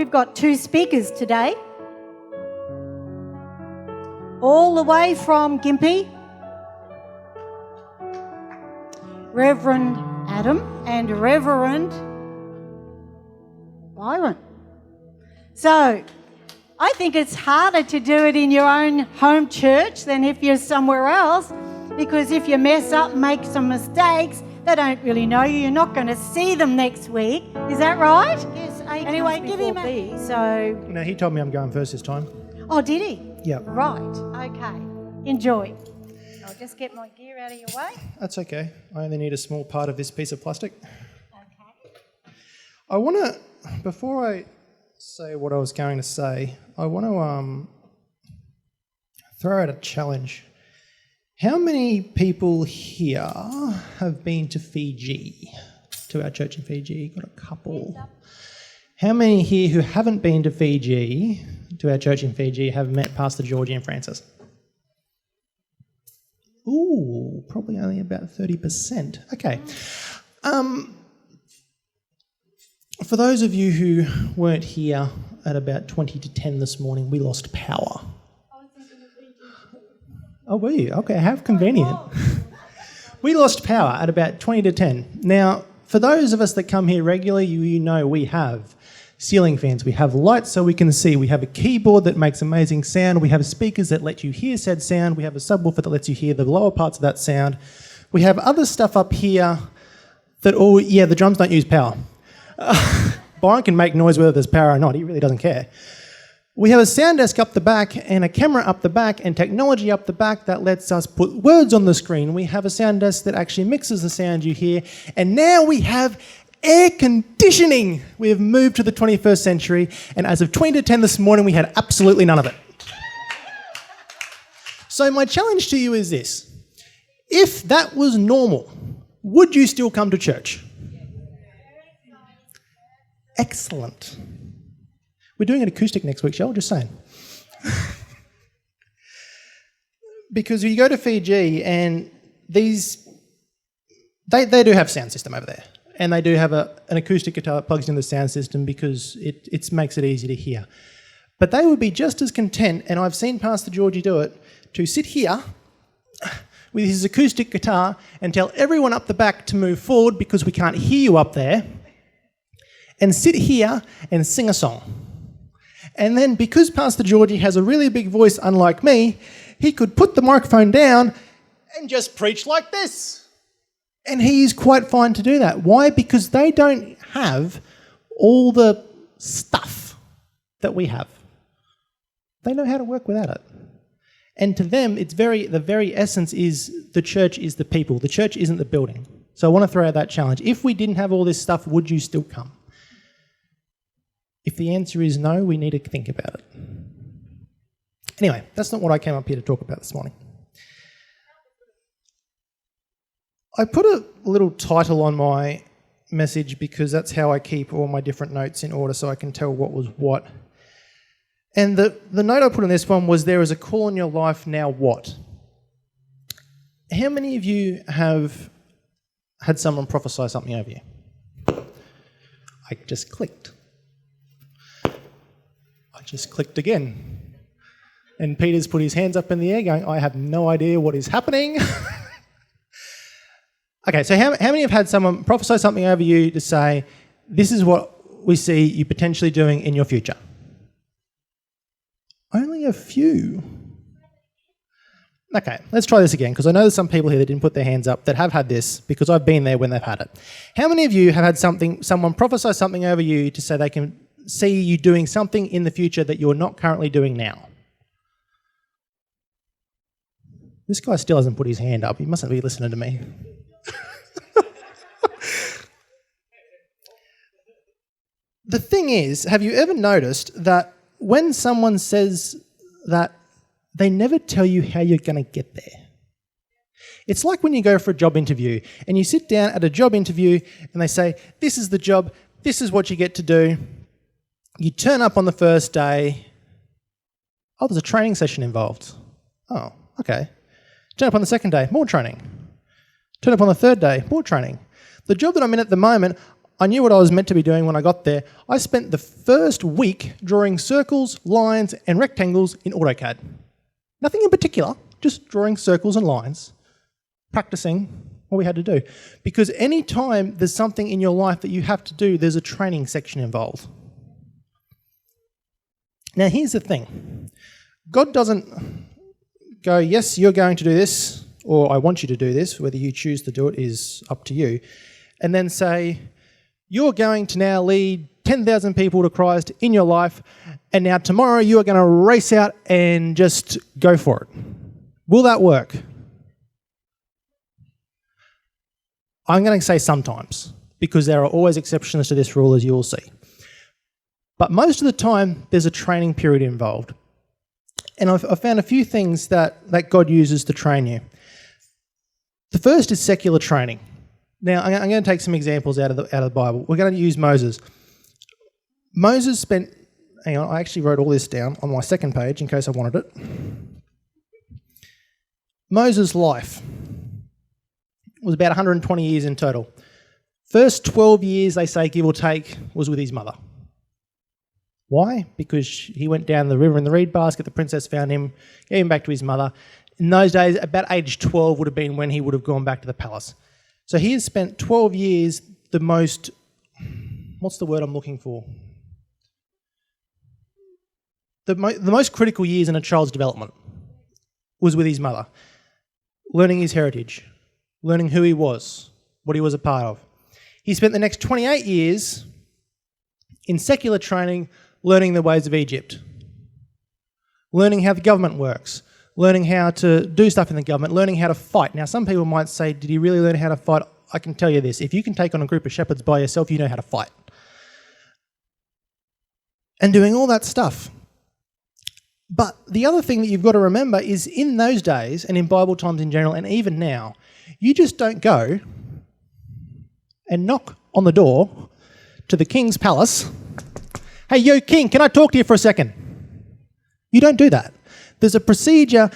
we've got two speakers today. All the way from Gympie, Reverend Adam and Reverend Byron. So, I think it's harder to do it in your own home church than if you're somewhere else, because if you mess up and make some mistakes, they don't really know you. You're not going to see them next week. Is that right? Yes. Anyway, give him a... So... No, he told me I'm going first this time. Oh, did he? Yeah. Right. Okay. Enjoy. I'll just get my gear out of your way. That's okay. I only need a small part of this piece of plastic. Okay. I want to, before I say what I was going to say, I want to throw out a challenge. How many people here have been to Fiji, to our church in Fiji? Got a couple. How many here who haven't been to Fiji, to our church in Fiji, have met Pastor Georgie and Francis? Ooh, probably only about 30%. Okay. For those of you who weren't here at about 20 to 10 this morning, we lost power. Oh, were you? Okay, how convenient. We lost power at about 20 to 10. Now, for those of us that come here regularly, you know we have ceiling fans, we have lights so we can see, we have a keyboard that makes amazing sound, we have speakers that let you hear said sound, we have a subwoofer that lets you hear the lower parts of that sound. We have other stuff up here that, the drums don't use power. Byron can make noise whether there's power or not, he really doesn't care. We have a sound desk up the back and a camera up the back and technology up the back that lets us put words on the screen. We have a sound desk that actually mixes the sound you hear. And now we have air conditioning. We have moved to the 21st century, and as of 20 to 10 this morning, we had absolutely none of it. So my challenge to you is this. If that was normal, would you still come to church? Excellent. We're doing an acoustic next week, Shell, just saying. Because you go to Fiji and they do have a sound system over there. And they do have an acoustic guitar that plugs into the sound system because it makes it easy to hear. But they would be just as content, and I've seen Pastor Georgie do it, to sit here with his acoustic guitar and tell everyone up the back to move forward because we can't hear you up there, and sit here and sing a song. And then because Pastor Georgie has a really big voice, unlike me, he could put the microphone down and just preach like this. And he is quite fine to do that. Why? Because they don't have all the stuff that we have. They know how to work without it. And to them, the very essence is the church is the people. The church isn't the building. So I want to throw out that challenge. If we didn't have all this stuff, would you still come? If the answer is no, we need to think about it. Anyway, that's not what I came up here to talk about this morning. I put a little title on my message because that's how I keep all my different notes in order so I can tell what was what. And the note I put on this one was, there is a call in your life, now what? How many of you have had someone prophesy something over you? I just clicked. I just clicked again. And Peter's put his hands up in the air going, I have no idea what is happening. Okay, so how many have had someone prophesy something over you to say, this is what we see you potentially doing in your future? Only a few. Okay, let's try this again, because I know there's some people here that didn't put their hands up that have had this, because I've been there when they've had it. How many of you have had someone prophesy something over you to say they can see you doing something in the future that you're not currently doing now? This guy still hasn't put his hand up. He mustn't be listening to me. The thing is, have you ever noticed that when someone says that, they never tell you how you're going to get there? It's like when you go for a job interview and you sit down at a job interview and they say, this is the job, this is what you get to do. You turn up on the first day. Oh, there's a training session involved. Oh, okay. Turn up on the second day, more training. Turn up on the third day, more training. The job that I'm in at the moment, I knew what I was meant to be doing when I got there. I spent the first week drawing circles, lines, and rectangles in AutoCAD. Nothing in particular, just drawing circles and lines, practicing what we had to do. Because any time there's something in your life that you have to do, there's a training section involved. Now, here's the thing. God doesn't go, yes, you're going to do this, or I want you to do this. Whether you choose to do it is up to you. And then say, you're going to now lead 10,000 people to Christ in your life, and now tomorrow you are going to race out and just go for it. Will that work? I'm going to say sometimes, because there are always exceptions to this rule, as you will see. But most of the time, there's a training period involved. And I've found a few things that God uses to train you. The first is secular training. Now, I'm going to take some examples out of the Bible. We're going to use Moses. Moses spent, hang on, I actually wrote all this down on my second page in case I wanted it. Moses' life was about 120 years in total. First 12 years, they say, give or take, was with his mother. Why? Because he went down the river in the reed basket, the princess found him, gave him back to his mother. In those days, about age 12 would have been when he would have gone back to the palace. So he has spent 12 years, the most, what's the word I'm looking for? The most critical years in a child's development was with his mother, learning his heritage, learning who he was, what he was a part of. He spent the next 28 years in secular training, learning the ways of Egypt, learning how the government works, learning how to do stuff in the government, learning how to fight. Now, some people might say, did he really learn how to fight? I can tell you this, if you can take on a group of shepherds by yourself, you know how to fight. And doing all that stuff. But the other thing that you've got to remember is in those days, and in Bible times in general, and even now, you just don't go and knock on the door to the king's palace. Hey, yo, king, can I talk to you for a second? You don't do that. There's a procedure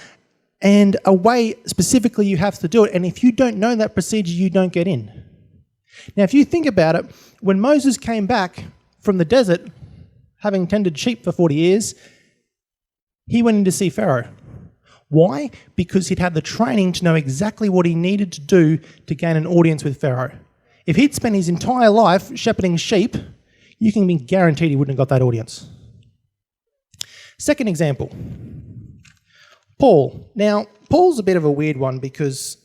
and a way specifically you have to do it, and if you don't know that procedure, you don't get in. Now, if you think about it, when Moses came back from the desert, having tended sheep for 40 years, he went in to see Pharaoh. Why? Because he'd had the training to know exactly what he needed to do to gain an audience with Pharaoh. If he'd spent his entire life shepherding sheep, you can be guaranteed he wouldn't have got that audience. Second example, Paul. Now, Paul's a bit of a weird one because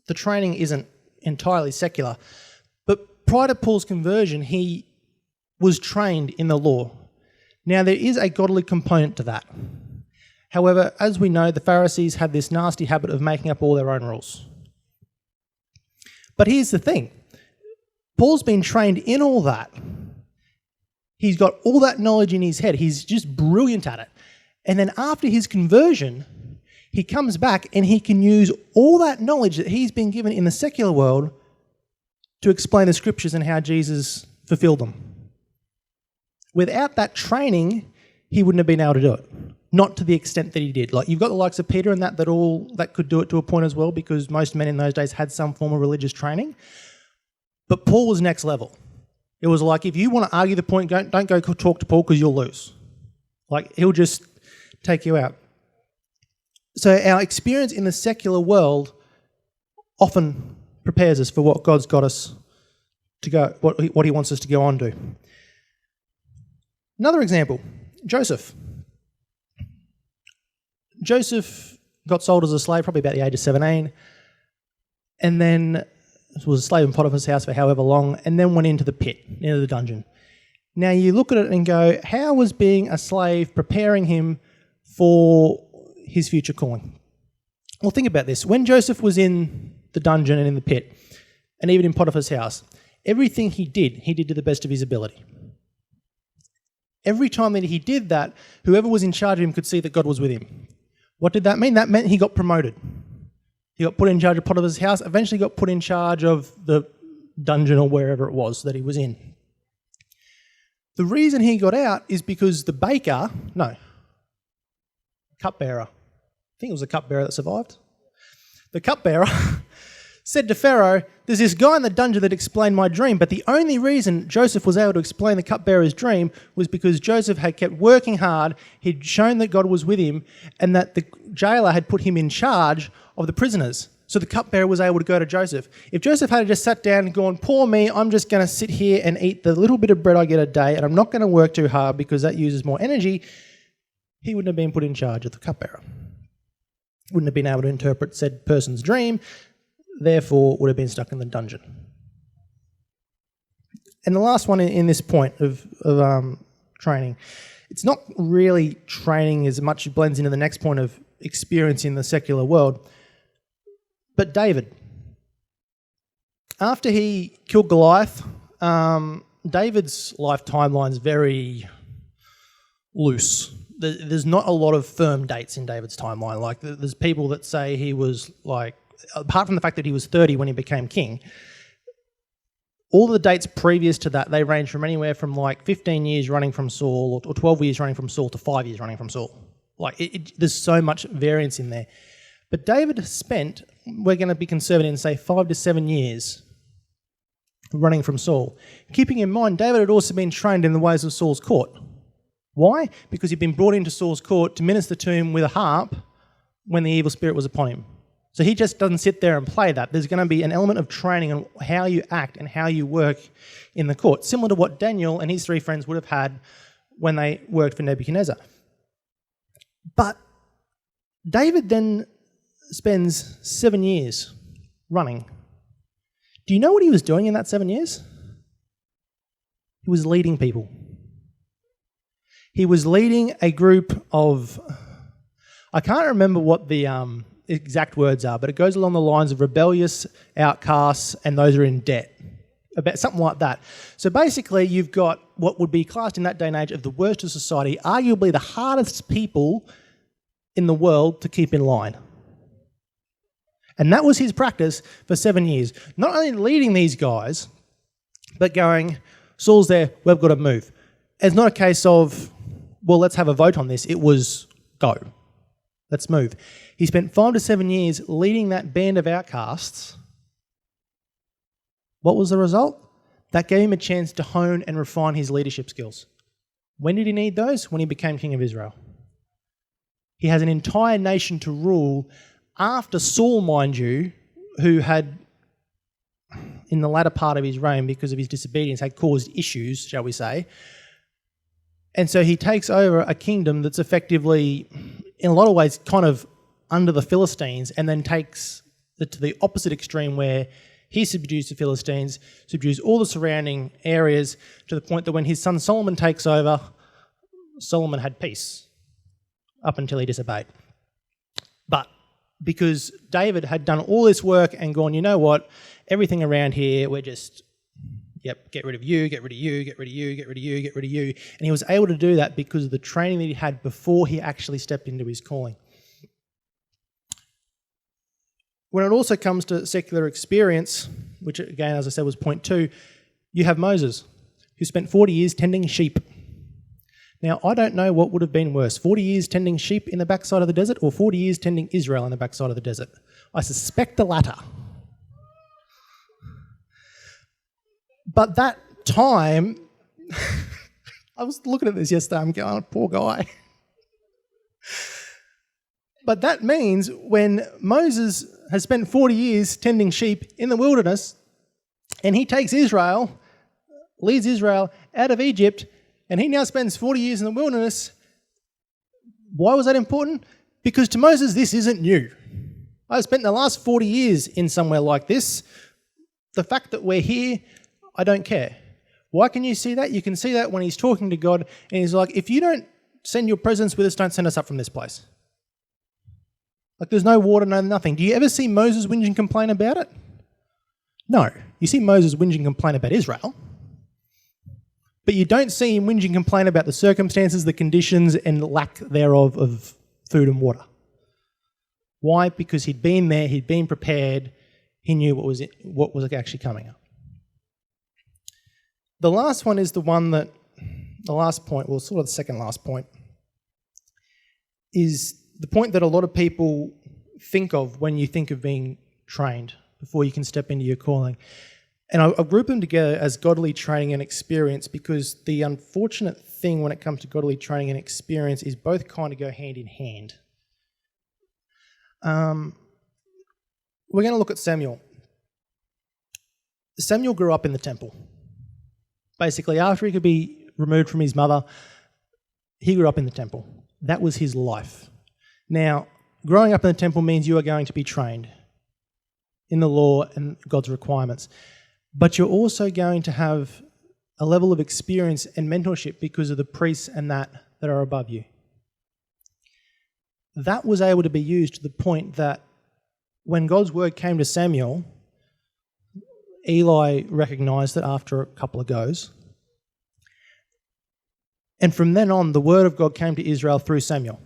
the training isn't entirely secular. But prior to Paul's conversion, he was trained in the law. Now, there is a godly component to that. However, as we know, the Pharisees had this nasty habit of making up all their own rules. But here's the thing. Paul's been trained in all that. He's got all that knowledge in his head. He's just brilliant at it. And then after his conversion, he comes back and he can use all that knowledge that he's been given in the secular world to explain the scriptures and how Jesus fulfilled them. Without that training, he wouldn't have been able to do it. Not to the extent that he did. Like, you've got the likes of Peter and that could do it to a point as well, because most men in those days had some form of religious training. But Paul was next level. It was like, if you want to argue the point, don't go talk to Paul because you'll lose. Like, he'll just take you out. So our experience in the secular world often prepares us for what God's got us to go, what he wants us to go on to. Another example, Joseph. Joseph got sold as a slave probably about the age of 17, and then was a slave in Potiphar's house for however long, and then went into the pit, into the dungeon. Now you look at it and go, how was being a slave preparing him for his future calling? Well, think about this. When Joseph was in the dungeon and in the pit, and even in Potiphar's house, everything he did to the best of his ability. Every time that he did that, whoever was in charge of him could see that God was with him. What did that mean? That meant he got promoted. He got put in charge of Potiphar's house, eventually got put in charge of the dungeon or wherever it was that he was in. The reason he got out is because the cupbearer, I think it was the cupbearer that survived. The cupbearer said to Pharaoh, there's this guy in the dungeon that explained my dream, but the only reason Joseph was able to explain the cupbearer's dream was because Joseph had kept working hard, he'd shown that God was with him, and that the jailer had put him in charge of the prisoners. So the cupbearer was able to go to Joseph. If Joseph had just sat down and gone, poor me, I'm just going to sit here and eat the little bit of bread I get a day, and I'm not going to work too hard because that uses more energy, he wouldn't have been put in charge of the cupbearer. Wouldn't have been able to interpret said person's dream, therefore would have been stuck in the dungeon. And the last one in this point of training, it's not really training as much, it blends into the next point of experience in the secular world. But David, after he killed Goliath, David's life timeline's very loose. There's not a lot of firm dates in David's timeline. Like, there's people that say he was like, apart from the fact that he was 30 when he became king, all the dates previous to that, they range from anywhere from like 15 years running from Saul or 12 years running from Saul to 5 years running from Saul. Like, there's so much variance in there. But David spent, we're going to be conservative and say 5 to 7 years running from Saul. Keeping in mind, David had also been trained in the ways of Saul's court. Why? Because he'd been brought into Saul's court to minister to him with a harp when the evil spirit was upon him. So he just doesn't sit there and play that. There's going to be an element of training on how you act and how you work in the court, similar to what Daniel and his 3 friends would have had when they worked for Nebuchadnezzar. But David then spends 7 years running. Do you know what he was doing in that 7 years? He was leading people. He was leading a group of, I can't remember what the exact words are, but it goes along the lines of rebellious, outcasts, and those who are in debt. About something like that. So basically, you've got what would be classed in that day and age of the worst of society, arguably the hardest people in the world to keep in line. And that was his practice for 7 years. Not only leading these guys, but going, Saul's there, we've got to move. It's not a case of, well, let's have a vote on this. It was, go. Let's move. He spent 5 to 7 years leading that band of outcasts. What was the result? That gave him a chance to hone and refine his leadership skills. When did he need those? When he became king of Israel. He has an entire nation to rule after Saul, mind you, who had, in the latter part of his reign, because of his disobedience, had caused issues, shall we say. And so he takes over a kingdom that's effectively, in a lot of ways, kind of under the Philistines, and then takes it to the opposite extreme where he subdues the Philistines, subdues all the surrounding areas, to the point that when his son Solomon takes over, Solomon had peace up until he disobeyed. But because David had done all this work and gone, you know what, everything around here, we're just, get rid of you, get rid of you, get rid of you, get rid of you, get rid of you. And he was able to do that because of the training that he had before he actually stepped into his calling. When it also comes to secular experience, which again, as I said, was point 2, you have Moses, who spent 40 years tending sheep. Now, I don't know what would have been worse, 40 years tending sheep in the backside of the desert or 40 years tending Israel in the backside of the desert. I suspect the latter. But that time, I was looking at this yesterday, I'm going, oh, poor guy. But that means when Moses has spent 40 years tending sheep in the wilderness, and he takes Israel, leads Israel out of Egypt, and he now spends 40 years in the wilderness, why was that important? Because to Moses, this isn't new. I've spent the last 40 years in somewhere like this. The fact that we're here, I don't care. Why can you see that? You can see that when he's talking to God, and he's like, if you don't send your presence with us, don't send us up from this place. Like, there's no water, no nothing. Do you ever see Moses whinge and complain about it? No. You see Moses whinge and complain about Israel, but you don't see him whinge and complain about the circumstances, the conditions, and lack thereof of food and water. Why? Because he'd been there, he'd been prepared, he knew what was actually coming up. The last one is the last point, well, sort of the second last point, is the point that a lot of people think of when you think of being trained before you can step into your calling. And I group them together as godly training and experience, because the unfortunate thing when it comes to godly training and experience is both kind of go hand in hand. We're going to look at Samuel. Samuel grew up in the temple. Basically, after he could be removed from his mother, he grew up in the temple. That was his life. Now, growing up in the temple means you are going to be trained in the law and God's requirements. But you're also going to have a level of experience and mentorship because of the priests and that are above you. That was able to be used to the point that when God's word came to Samuel, Eli recognised it after a couple of goes. And from then on, the word of God came to Israel through Samuel.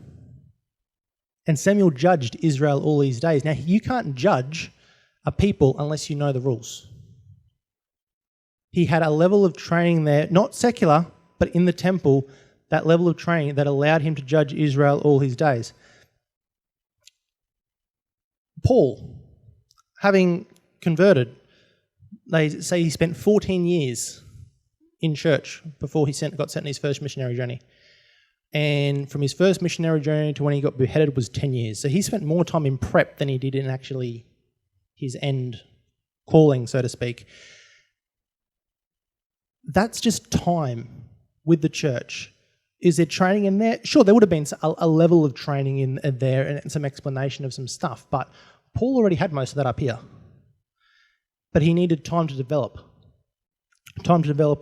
And Samuel judged Israel all these days. Now, you can't judge a people unless you know the rules. He had a level of training there, not secular, but in the temple, that level of training that allowed him to judge Israel all his days. Paul, having converted, they say he spent 14 years in church before he got sent on his first missionary journey. And from his first missionary journey to when he got beheaded was 10 years. So he spent more time in prep than he did in actually his end calling, so to speak. That's just time with the church. Is there training in there? Sure, there would have been a level of training in there and some explanation of some stuff, but Paul already had most of that up here. But he needed time to develop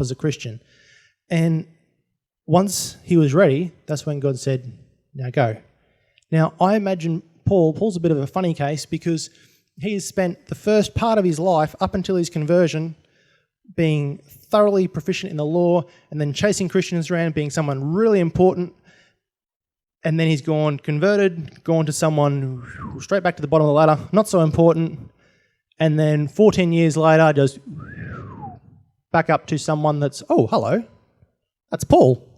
as a Christian. And once he was ready, that's when God said, now go. Now, I imagine Paul's a bit of a funny case because he has spent the first part of his life up until his conversion being thoroughly proficient in the law and then chasing Christians around, being someone really important. And then he's converted, gone to someone straight back to the bottom of the ladder, not so important. And then 14 years later, just back up to someone that's, oh, hello, that's Paul.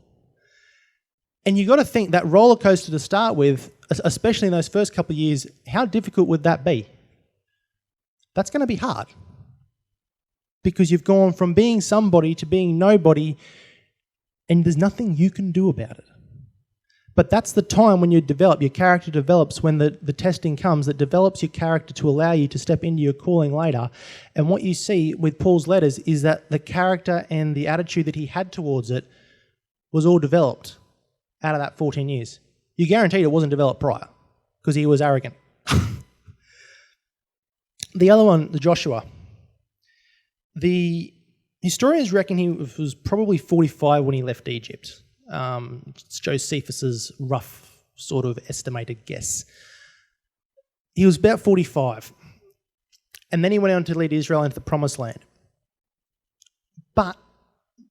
And you've got to think that roller coaster to start with, especially in those first couple of years, how difficult would that be? That's going to be hard. Because you've gone from being somebody to being nobody, and there's nothing you can do about it. But that's the time when you develop, your character develops, when the testing comes, that develops your character to allow you to step into your calling later. And what you see with Paul's letters is that the character and the attitude that he had towards it was all developed out of that 14 years. You guaranteed it wasn't developed prior, because he was arrogant. The other one, the Joshua. The historians reckon he was probably 45 when he left Egypt. It's Josephus's rough sort of estimated guess. He was about 45. And then he went on to lead Israel into the Promised Land. But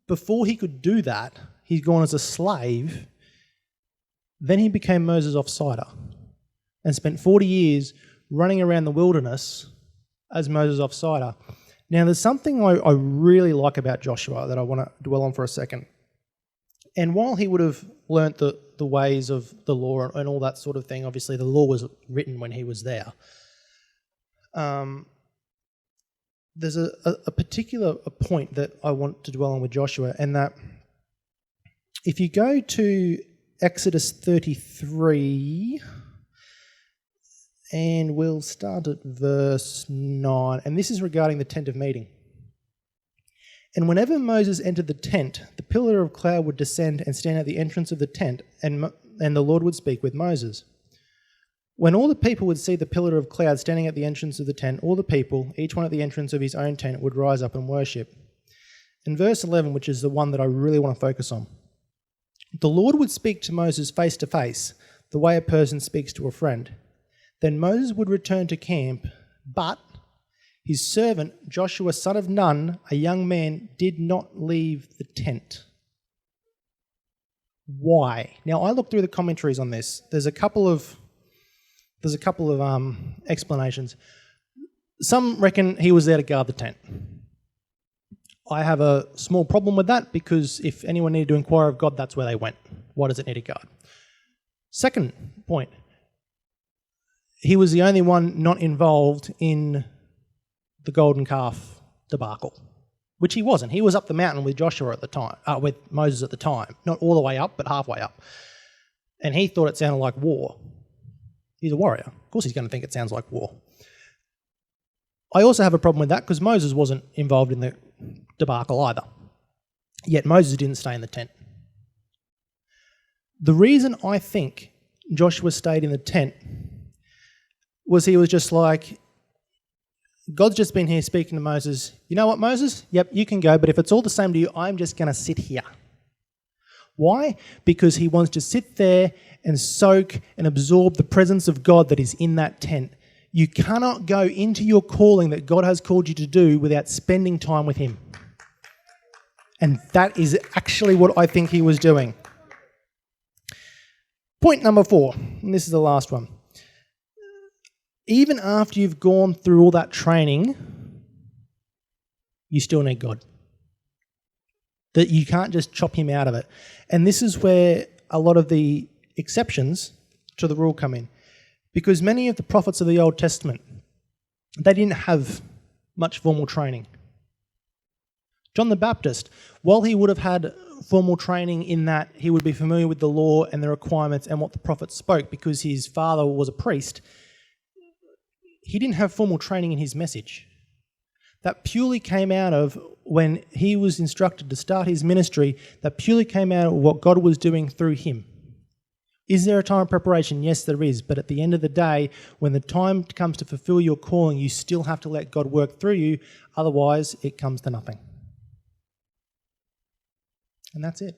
before he could do that, he'd gone as a slave. Then he became Moses offsider and spent 40 years running around the wilderness as Moses offsider. Now, there's something I really like about Joshua that I want to dwell on for a second. And while he would have learnt the ways of the law and all that sort of thing, obviously the law was written when he was there, there's a particular point that I want to dwell on with Joshua, and that if you go to Exodus 33, and we'll start at verse 9, and this is regarding the tent of meeting. And whenever Moses entered the tent, the pillar of cloud would descend and stand at the entrance of the tent, and the Lord would speak with Moses. When all the people would see the pillar of cloud standing at the entrance of the tent, all the people, each one at the entrance of his own tent, would rise up and worship. In verse 11, which is the one that I really want to focus on, the Lord would speak to Moses face to face, the way a person speaks to a friend. Then Moses would return to camp, but his servant, Joshua, son of Nun, a young man, did not leave the tent. Why? Now, I looked through the commentaries on this. There's a couple of explanations. Some reckon he was there to guard the tent. I have a small problem with that, because if anyone needed to inquire of God, that's where they went. Why does it need to guard? Second point, he was the only one not involved in the golden calf debacle, which he wasn't. He was up the mountain with Joshua at the time, with Moses at the time, not all the way up, but halfway up. And he thought it sounded like war. He's a warrior. Of course he's going to think it sounds like war. I also have a problem with that because Moses wasn't involved in the debacle either. Yet Moses didn't stay in the tent. The reason I think Joshua stayed in the tent was he was just like, God's just been here speaking to Moses. You know what, Moses? Yep, you can go, but if it's all the same to you, I'm just going to sit here. Why? Because he wants to sit there and soak and absorb the presence of God that is in that tent. You cannot go into your calling that God has called you to do without spending time with him. And that is actually what I think he was doing. Point number 4, and this is the last one. Even after you've gone through all that training, you still need God. That you can't just chop him out of it. And this is where a lot of the exceptions to the rule come in. Because many of the prophets of the Old Testament, they didn't have much formal training. John the Baptist, while he would have had formal training in that he would be familiar with the law and the requirements and what the prophets spoke because his father was a priest, he didn't have formal training in his message. That purely came out of when he was instructed to start his ministry, that purely came out of what God was doing through him. Is there a time of preparation? Yes, there is. But at the end of the day, when the time comes to fulfill your calling, you still have to let God work through you. Otherwise, it comes to nothing. And that's it.